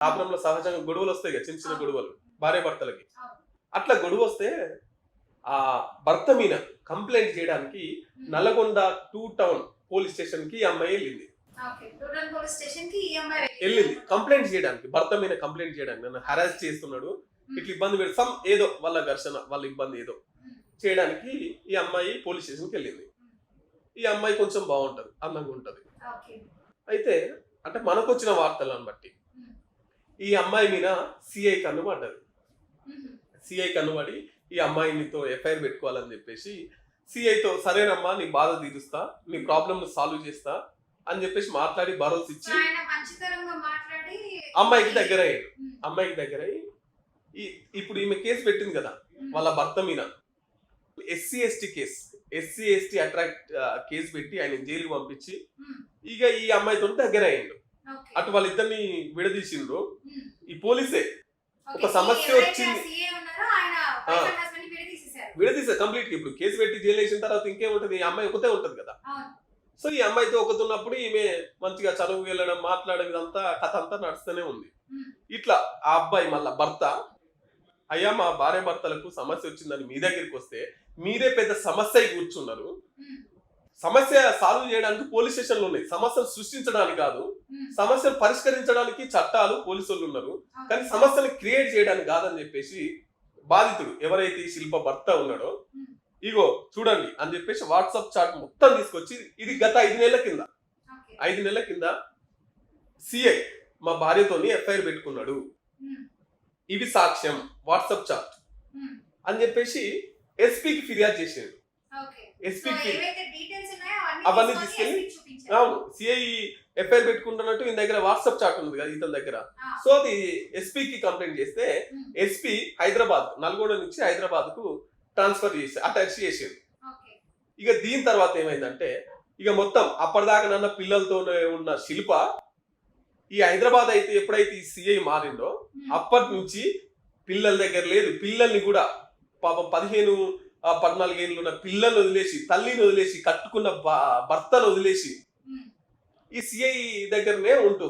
కాపురంలో సహజంగా గొడవలు వస్తాయి కదా, చిన్న చిన్న అవును. గొడవలు భార్య భర్తలకి. అవును. అట్లా గొడవ వస్తే ఆ భర్త మీద కంప్లైంట్ చేయడానికి హ్మ్. నల్గొండ 2 టౌన్ పోలీస్ స్టేషన్ కి ఈ అమ్మాయి వెళ్ళింది. ఓకే. రూరల్ పోలీస్ స్టేషన్‌కి ఈ అమ్మాయి వెళ్ళింది వెళ్ళిందనమాట. కంప్లైంట్ చేయడానికి, భర్త మీద కంప్లైంట్ చేయడానికి, నన్ను హరాస్ చేస్తున్నాడు, హ్మ్. ఇట్లా ఇబ్బంది పెడు సమ్ ఏదో వాళ్ళ ఘర్షణ, వాళ్ళ ఇబ్బంది ఏదో హ్మ్. చేయడానికి ఈ అమ్మాయి పోలీస్ స్టేషన్కి వెళ్ళింది. హ్మ్. ఈ అమ్మాయి కొంచెం బాగుంటది, అందంగా ఉంటది. ఓకే. అయితే అంటే మనకొచ్చిన వార్తలను బట్టి హ్మ్. ఈ అమ్మాయి మీద సిఐ కన్ను పడ్డది. హుహు. సిఐ కన్నుబడి ఈ అమ్మాయి నీతో ఎఫ్ఐఆర్ పెట్టుకోవాలని చెప్పేసి సిఐతో సరేనమ్మా నీ బాధ తీరుస్తా, నీ ప్రాబ్లమ్ సాల్వ్ చేస్తా అని చెప్పేసి మాట్లాడి భరోసా సో, ఇచ్చి ఆయన మంచితనంగా మాట్లాడి అమ్మాయికి దగ్గర అయ్యాడు. హ్మ్. అమ్మాయికి దగ్గర అయ్యి ఇప్పుడు ఈమె కేసు పెట్టింది కదా హ్మ్. వాళ్ళ భర్త మీద, SC ST case, SC ST attract case పెట్టి ఆయన జైలుకి పంపించి హ్మ్. ఇక ఈ అమ్మాయితో దగ్గర అయ్యిండు. ఓకే. అటు వాళ్ళిద్దరిని విడదీసిండ్రు హ్మ్. ఈ పోలీసే. ఓకే. ఒక సమస్య ఎవరైతే వచ్చింది, సీఏ ఉన్నారో ఆయన వైఫ్ అండ్ హస్బెండ్‌ని విడదీసేసారు. విడదీసా కంప్లీట్ గా. ఇప్పుడు కేసు పెట్టి జైలు వేసిన తర్వాత ఇంకేముంటది, ఈ అమ్మాయి ఒకతే ఉంటది కదా. అవును. సో ఈ అమ్మాయితో ఒకతున్నప్పుడు ఈమె మంచిగా చదువు వెళ్ళడం, మాట్లాడడం, ఇదంతా కథ అంతా నడుస్తూనే ఉంది. హ్మ్. ఇట్లా ఆ అబ్బాయి మళ్ళా భర్త, అయ్యా మా భార్య భర్తలకు సమస్య వచ్చిందని మీ దగ్గరికి వస్తే మీరే పెద్ద సమస్య అయి కూర్చున్నారు. హ్మ్. సమస్య సాల్వ్ చేయడానికి పోలీస్ స్టేషన్లు ఉన్నాయి, సమస్యను సృష్టించడానికి కాదు. హ్మ్. సమస్యను పరిష్కరించడానికి చట్టాలు పోలీసు వాళ్ళు ఉన్నారు, కానీ అవును. సమస్యను క్రియేట్ చేయడానికి కాదని చెప్పేసి బాధితుడు ఎవరైతే ఈ శిల్ప భర్త ఉన్నాడో, హ్మ్. ఇగో చూడండి అని చెప్పేసి వాట్సాప్ చాట్ మొత్తం తీసుకొచ్చి, ఇది గత 5 నెలల కింద, ఓకే. 5 నెలల కింద సిఐ మా భార్యతోని ఎఫ్ఐఆర్ పెట్టుకున్నాడు, హ్మ్. ఇవి సాక్ష్యం వాట్సాప్ చాట్ హ్మ్. అని చెప్పేసి ఎస్పీకి ఫిర్యాదు చేసిండు. ఓకే. సో, ఎస్పీకి ఏవైతే డీటెయిల్స్ ఉన్నాయో అవన్నీ అవన్నీ తీసుకెళ్ళి తీసుకొని ఎస్పీకి చూపించారు. అవును సిఐ ఎఫ్ఐఆర్ పెట్టుకుంటున్నట్టు ఈయన దగ్గర వాట్సాప్ చాట్ ఉంది కదా ఇతని దగ్గర. ఆ. సో అది ఎస్పీకి కంప్లైంట్ చేస్తే హ్మ్. ఎస్పీ హైదరాబాద్, నల్గొండ నుంచి హైదరాబాద్ కు ట్రాన్స్ఫర్ చేసి అటాచ్ చేసిండు. ఓకే. ఇక దీని తర్వాత ఏమైందంటే ఇక మొత్తం అప్పటిదాకా నన్న పిల్లలతోనే ఉన్న శిల్ప ఈ హైదరాబాద్ అయితే ఎప్పుడైతే ఈ సిఐ మారిండో హ్మ్. అప్పటి నుంచి పిల్లల దగ్గర లేదు, పిల్లల్ని కూడా పాపం 15 14 ఏళ్ళు ఉన్న పిల్లల్ని వదిలేసి, తల్లిని వదిలేసి, కట్టుకున్న భర్తను వదిలేసి హ్మ్. ఈ సిఐ దగ్గరనే ఉంటుంది.